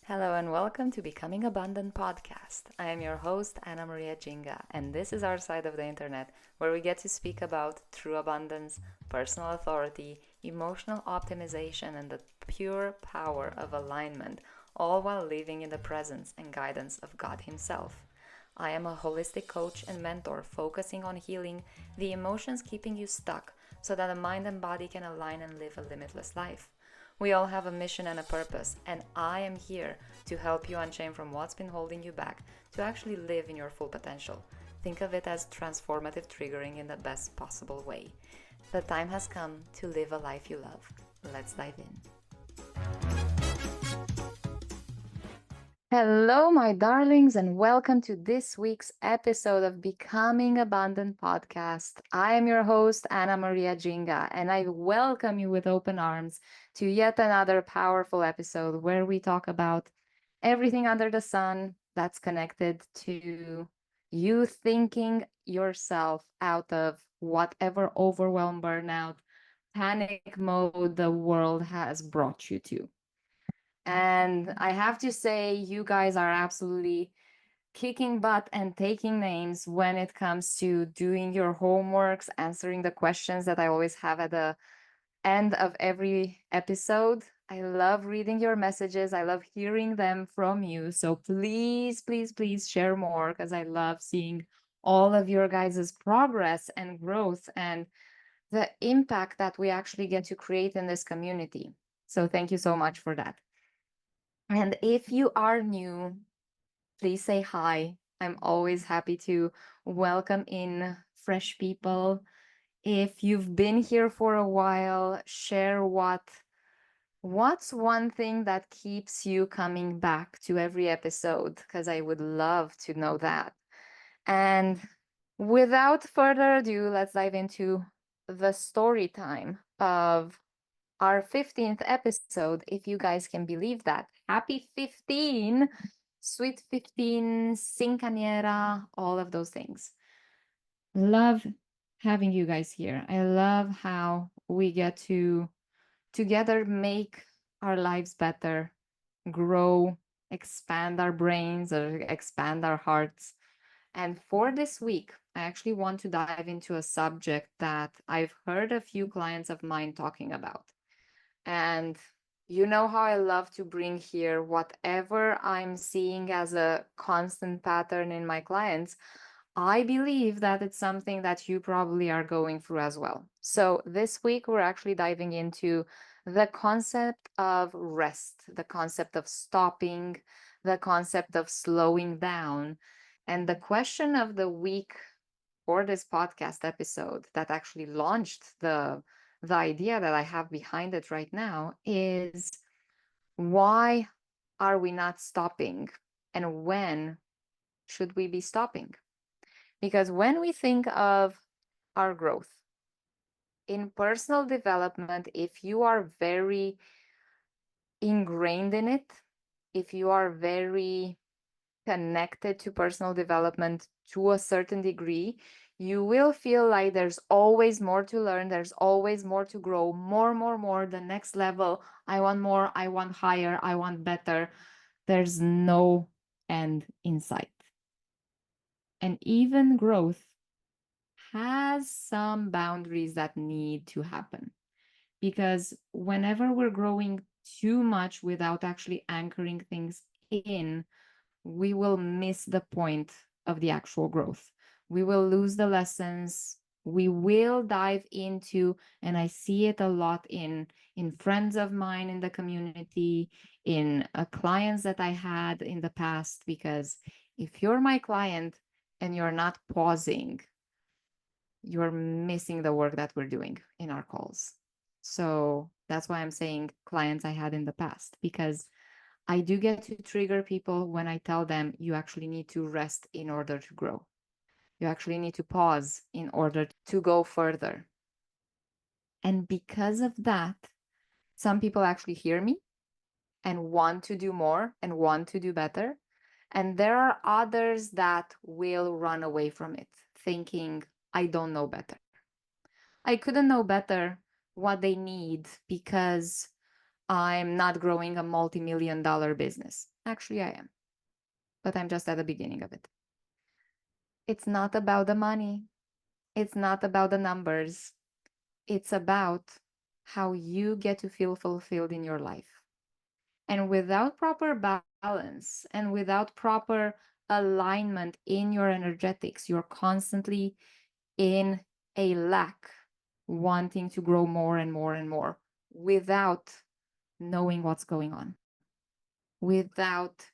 Hello and welcome to Becoming Abundant podcast. I am your host, Anna Maria Jinga, and this is our side of the internet where we get to speak about true abundance, personal authority, emotional optimization, and the pure power of alignment, all while living in the presence and guidance of God Himself. I am a holistic coach and mentor focusing on healing the emotions keeping you stuck so that the mind and body can align and live a limitless life. We all have a mission and a purpose, and I am here to help you unchain from what's been holding you back to actually live in your full potential. Think of it as transformative triggering in the best possible way. The time has come to live a life you love. Let's dive in. Hello, my darlings, and welcome to this week's episode of Becoming Abundant podcast. I am your host, Anna Maria Jinga, and I welcome you with open arms to yet another powerful episode where we talk about everything under the sun that's connected to you thinking yourself out of whatever overwhelm, burnout, panic mode the world has brought you to. And I have to say, you guys are absolutely kicking butt and taking names when it comes to doing your homeworks, answering the questions that I always have at the end of every episode. I love reading your messages. I love hearing them from you. So please, please, please share more because I love seeing all of your guys' progress and growth and the impact that we actually get to create in this community. So thank you so much for that. And if you are new, please say hi. I'm always happy to welcome in fresh people. If you've been here for a while, share what's one thing that keeps you coming back to every episode, because I would love to know that. And without further ado, let's dive into the story time of our 15th episode, if you guys can believe that. Happy 15, sweet 15, Cinquanera, all of those things. Love having you guys here. I love how we get to together make our lives better, grow, expand our brains, or expand our hearts. And for this week, I actually want to dive into a subject that I've heard a few clients of mine talking about. And you know how I love to bring here whatever I'm seeing as a constant pattern in my clients. I believe that it's something that you probably are going through as well. So this week, we're actually diving into the concept of rest, the concept of stopping, the concept of slowing down. And the question of the week for this podcast episode that actually launched the idea that I have behind it right now is, why are we not stopping, and when should we be stopping? Because when we think of our growth in personal development, if you are very ingrained in it, if you are very connected to personal development to a certain degree, you will feel like there's always more to learn, there's always more to grow, more, the next level. I want more, I want higher, I want better. There's no end in sight. And even growth has some boundaries that need to happen. Because whenever we're growing too much without actually anchoring things in, we will miss the point of the actual growth. We will lose the lessons. We will dive into, and I see it a lot in friends of mine in the community, in clients that I had in the past. Because if you're my client and you're not pausing, you're missing the work that we're doing in our calls. So that's why I'm saying clients I had in the past, because I do get to trigger people when I tell them you actually need to rest in order to grow. You actually need to pause in order to go further. And because of that, some people actually hear me and want to do more and want to do better. And there are others that will run away from it, thinking, I don't know better. I couldn't know better what they need because I'm not growing a multi-million dollar business. Actually, I am, but I'm just at the beginning of it. It's not about the money. It's not about the numbers. It's about how you get to feel fulfilled in your life. And without proper balance and without proper alignment in your energetics, you're constantly in a lack, wanting to grow more and more and more without knowing what's going on, without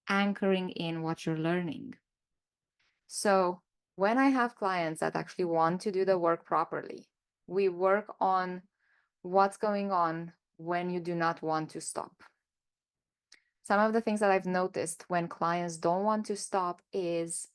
anchoring in what you're learning. So, when I have clients that actually want to do the work properly, we work on what's going on when you do not want to stop. Some of the things that I've noticed when clients don't want to stop is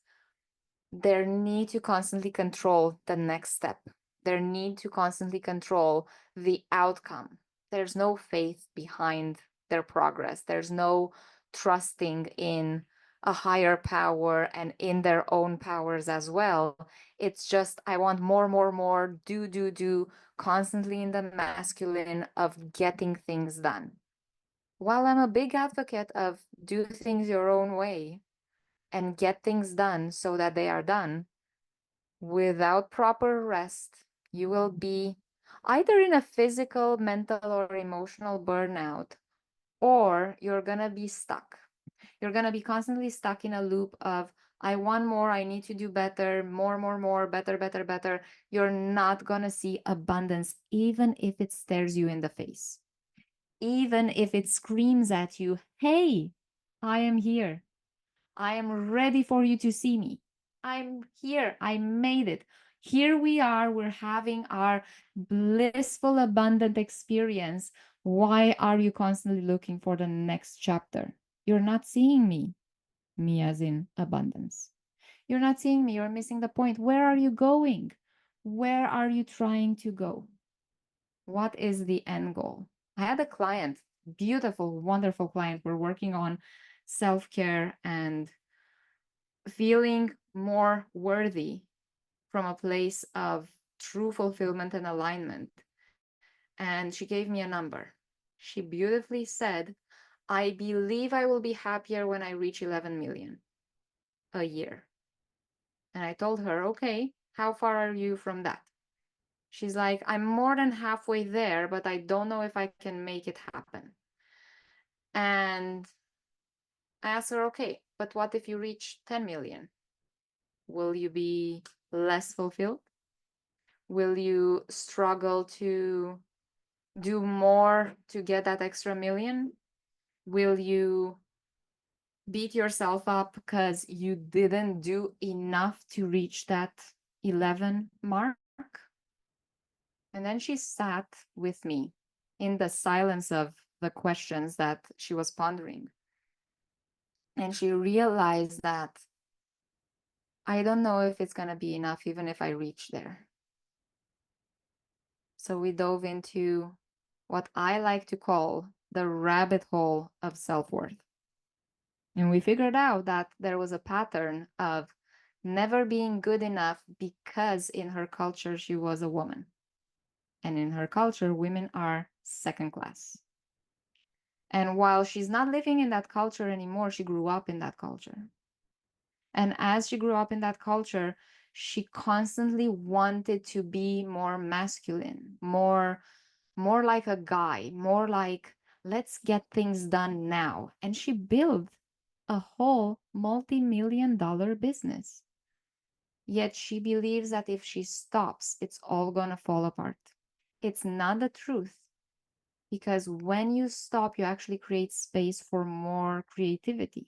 their need to constantly control the next step, their need to constantly control the outcome. There's no faith behind their progress, there's no trusting in a higher power and in their own powers as well. It's just, I want more, more, more, do, constantly in the masculine of getting things done. While I'm a big advocate of do things your own way and get things done so that they are done, without proper rest, you will be either in a physical, mental, or emotional burnout, or you're gonna be stuck. You're gonna be constantly stuck in a loop of, I want more, I need to do better, more, better, better, better. You're not gonna see abundance, even if it stares you in the face, even if it screams at you, hey, I am here. I am ready for you to see me. I'm here. I made it. Here we are. We're having our blissful, abundant experience. Why are you constantly looking for the next chapter? You're not seeing me, me as in abundance. You're not seeing me. You're missing the point. Where are you going? Where are you trying to go? What is the end goal? I had a client, beautiful, wonderful client. We're working on self care and feeling more worthy from a place of true fulfillment and alignment. And she gave me a number. She beautifully said, I believe I will be happier when I reach 11 million a year. And I told her, okay, how far are you from that? She's like, I'm more than halfway there, but I don't know if I can make it happen. And I asked her, okay, but what if you reach 10 million? Will you be less fulfilled? Will you struggle to do more to get that extra million? Will you beat yourself up because you didn't do enough to reach that 11 mark? And then she sat with me in the silence of the questions that she was pondering. And she realized that I don't know if it's going to be enough, even if I reach there. So we dove into what I like to call the rabbit hole of self-worth. And we figured out that there was a pattern of never being good enough because in her culture she was a woman. And in her culture, women are second class. And while she's not living in that culture anymore, she grew up in that culture. And as she grew up in that culture, she constantly wanted to be more masculine, more like a guy, more like, let's get things done now. And she built a whole multi-million dollar business. Yet she believes that if she stops, it's all gonna fall apart. It's not the truth, because when you stop, you actually create space for more creativity,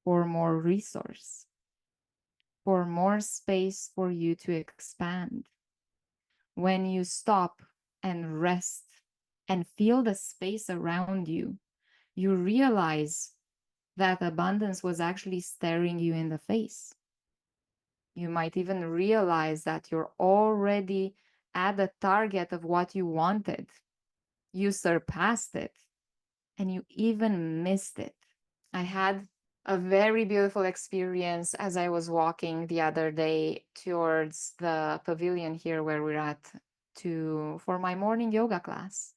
for more resource, for more space for you to expand. When you stop and rest and feel the space around you, you realize that abundance was actually staring you in the face. You might even realize that you're already at the target of what you wanted. You surpassed it, and you even missed it. I had a very beautiful experience as I was walking the other day towards the pavilion here where we're at for my morning yoga class.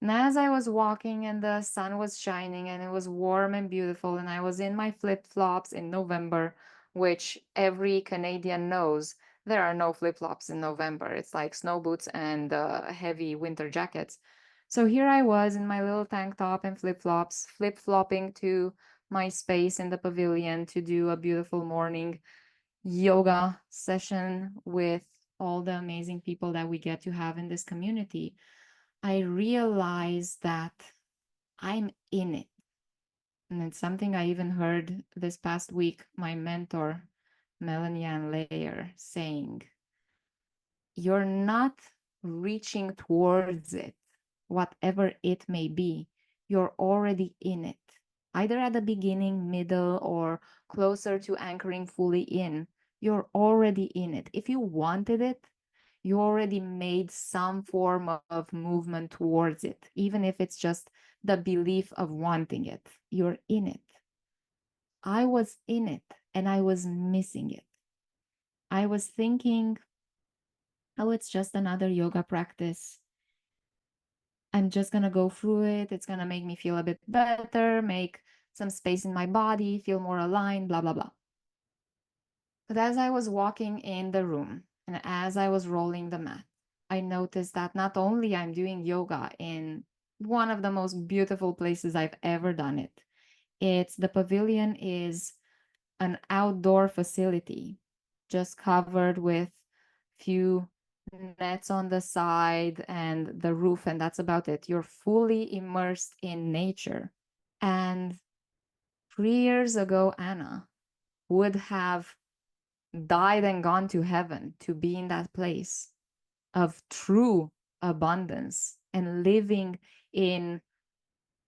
And as I was walking and the sun was shining and it was warm and beautiful, and I was in my flip flops in November, which every Canadian knows there are no flip flops in November. It's like snow boots and heavy winter jackets. So here I was in my little tank top and flip flops, flip flopping to my space in the pavilion to do a beautiful morning yoga session with all the amazing people that we get to have in this community. I realized that I'm in it. And it's something I even heard this past week my mentor, Melanie Ann Layer, saying, you're not reaching towards it, whatever it may be. You're already in it, either at the beginning, middle, or closer to anchoring fully in. You're already in it. If you wanted it, you already made some form of movement towards it, even if it's just the belief of wanting it. You're in it. I was in it and I was missing it. I was thinking, oh, it's just another yoga practice. I'm just going to go through it. It's going to make me feel a bit better, make some space in my body, feel more aligned, blah, blah, blah. But as I was walking in the room and as I was rolling the mat, I noticed that not only I'm doing yoga in one of the most beautiful places I've ever done it. It's the pavilion is an outdoor facility just covered with few nets on the side and the roof, and that's about it. You're fully immersed in nature. And 3 years ago, Anna would have died and gone to heaven to be in that place of true abundance and living in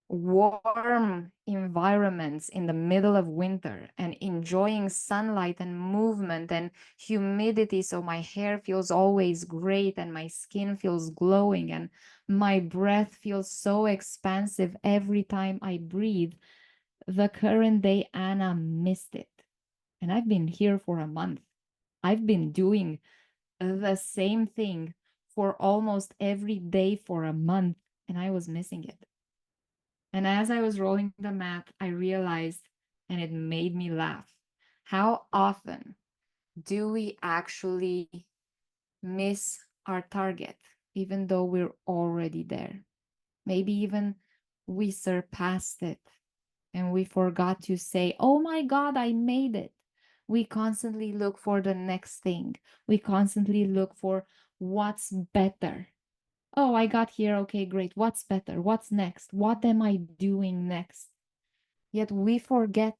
warm environments in the middle of winter and enjoying sunlight and movement and humidity so my hair feels always great and my skin feels glowing and my breath feels so expansive every time I breathe. The current day Anna missed it. And I've been here for a month. I've been doing the same thing for almost every day for a month, and I was missing it. And as I was rolling the mat, I realized, and it made me laugh, how often do we actually miss our target, even though we're already there? Maybe even we surpassed it and we forgot to say, oh my God, I made it. We constantly look for the next thing. We constantly look for what's better. Oh, I got here. Okay, great. What's better? What's next? What am I doing next? Yet we forget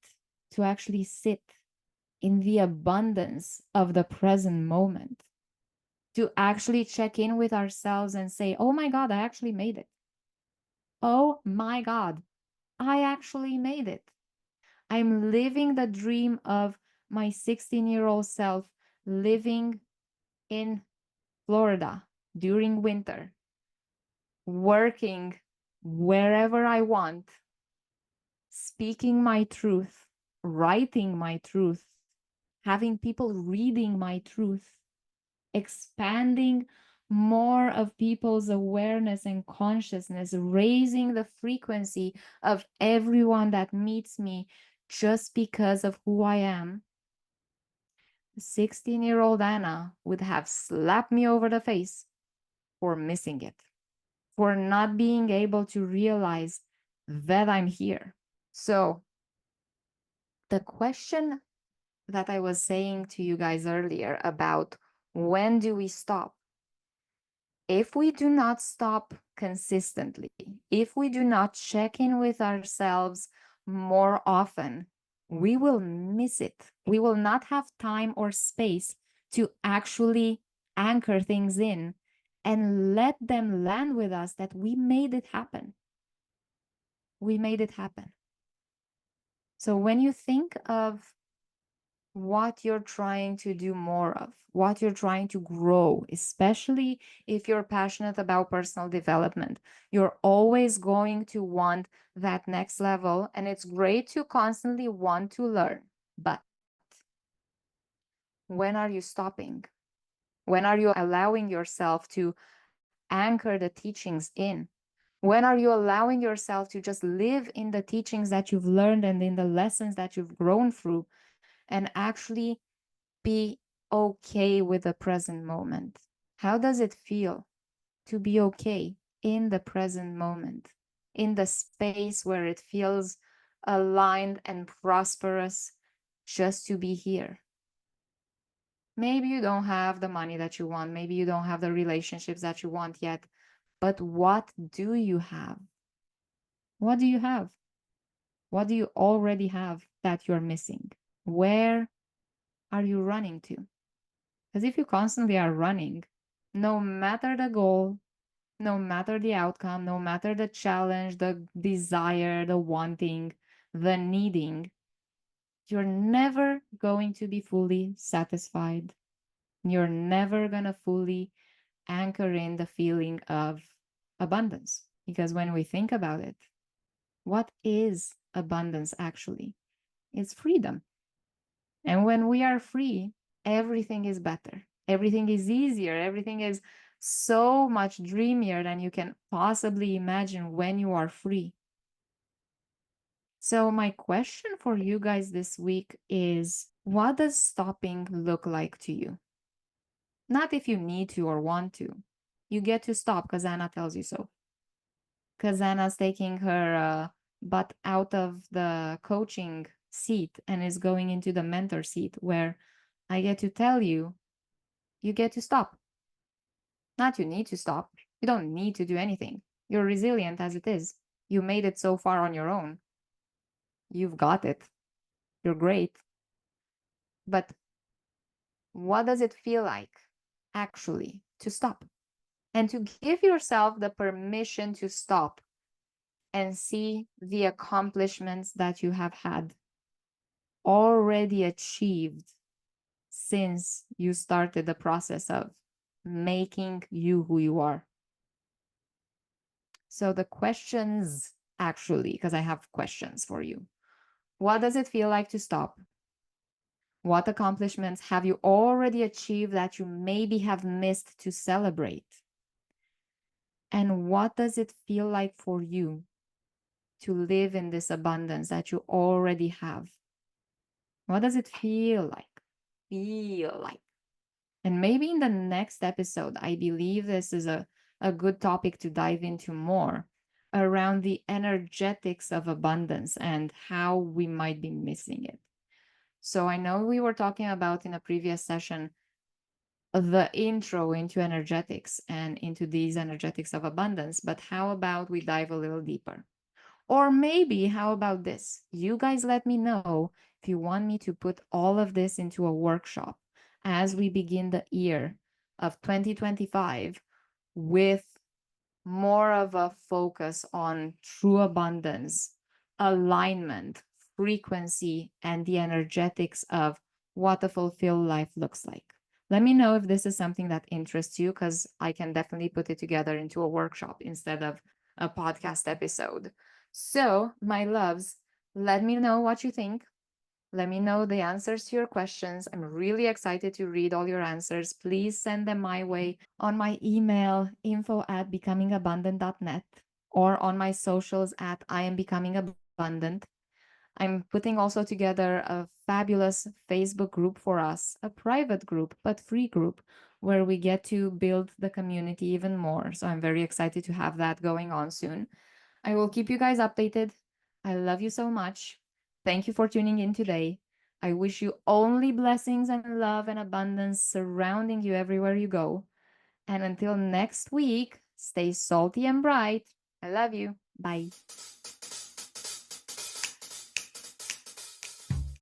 to actually sit in the abundance of the present moment, to actually check in with ourselves and say, oh my God, I actually made it. Oh my God, I actually made it. I'm living the dream of my 16-year-old self living in Florida during winter, working wherever I want, speaking my truth, writing my truth, having people reading my truth, expanding more of people's awareness and consciousness, raising the frequency of everyone that meets me just because of who I am. 16-year-old Anna would have slapped me over the face for missing it, for not being able to realize that I'm here. So, the question that I was saying to you guys earlier about when do we stop? If we do not stop consistently, if we do not check in with ourselves more often, we will miss it. We will not have time or space to actually anchor things in and let them land with us that we made it happen. We made it happen. So when you think of what you're trying to do more of, what you're trying to grow, especially if you're passionate about personal development. You're always going to want that next level, and it's great to constantly want to learn. But when are you stopping? When are you allowing yourself to anchor the teachings in? When are you allowing yourself to just live in the teachings that you've learned and in the lessons that you've grown through and actually be okay with the present moment? How does it feel to be okay in the present moment, in the space where it feels aligned and prosperous just to be here? Maybe you don't have the money that you want, maybe you don't have the relationships that you want yet, but what do you have? What do you have? What do you already have that you're missing? Where are you running to? Because if you constantly are running, no matter the goal, no matter the outcome, no matter the challenge, the desire, the wanting, the needing, you're never going to be fully satisfied. You're never going to fully anchor in the feeling of abundance. Because when we think about it, what is abundance actually? It's freedom. And when we are free, everything is better. Everything is easier. Everything is so much dreamier than you can possibly imagine when you are free. So, my question for you guys this week is, what does stopping look like to you? Not if you need to or want to. You get to stop because Anna tells you so. Because Anna's taking her butt out of the coaching seat and is going into the mentor seat where I get to tell you, you get to stop. Not you need to stop. You don't need to do anything. You're resilient as it is. You made it so far on your own. You've got it. You're great. But what does it feel like actually to stop? And to give yourself the permission to stop and see the accomplishments that you have had already achieved since you started the process of making you who you are. So the questions actually, because I have questions for you. What does it feel like to stop? What accomplishments have you already achieved that you maybe have missed to celebrate? And what does it feel like for you to live in this abundance that you already have? What does it feel like? Feel like. And maybe in the next episode, I believe this is a good topic to dive into more around the energetics of abundance and how we might be missing it. So I know we were talking about in a previous session the intro into energetics and into these energetics of abundance, but how about we dive a little deeper? Or maybe, how about this? You guys let me know if you want me to put all of this into a workshop as we begin the year of 2025 with more of a focus on true abundance, alignment, frequency, and the energetics of what a fulfilled life looks like. Let me know if this is something that interests you, because I can definitely put it together into a workshop instead of a podcast episode. So, my loves, let me know what you think. Let me know the answers to your questions. I'm really excited to read all your answers. Please send them my way on my email, info@becomingabundant.net, or on my socials at I am becoming abundant. I'm putting also together a fabulous Facebook group for us, a private group, but free group, where we get to build the community even more. So I'm very excited to have that going on soon. I will keep you guys updated. I love you so much. Thank you for tuning in today. I wish you only blessings and love and abundance surrounding you everywhere you go. And until next week, stay salty and bright. I love you. Bye.